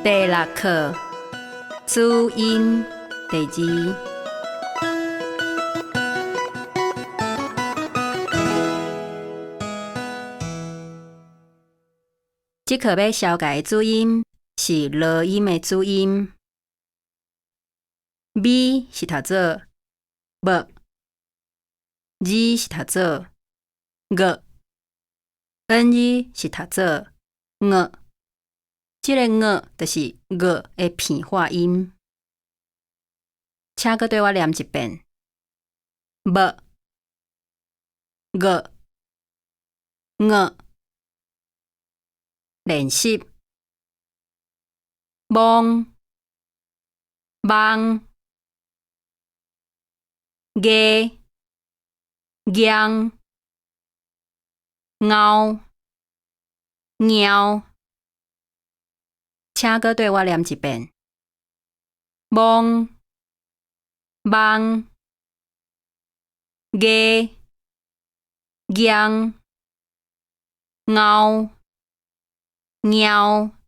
第六课注音第二。这课要教解的注音是落音的注音。V 是读做 V，G 是读做 G，N 是读做 Ng。这个 Ng 就是 G 的片化音。请搁对我念一遍 ：B、G、Ng。练习：梦、梦、月、阳、猫、猫。请搁对我念一遍：梦、梦、月、阳、猫、猫。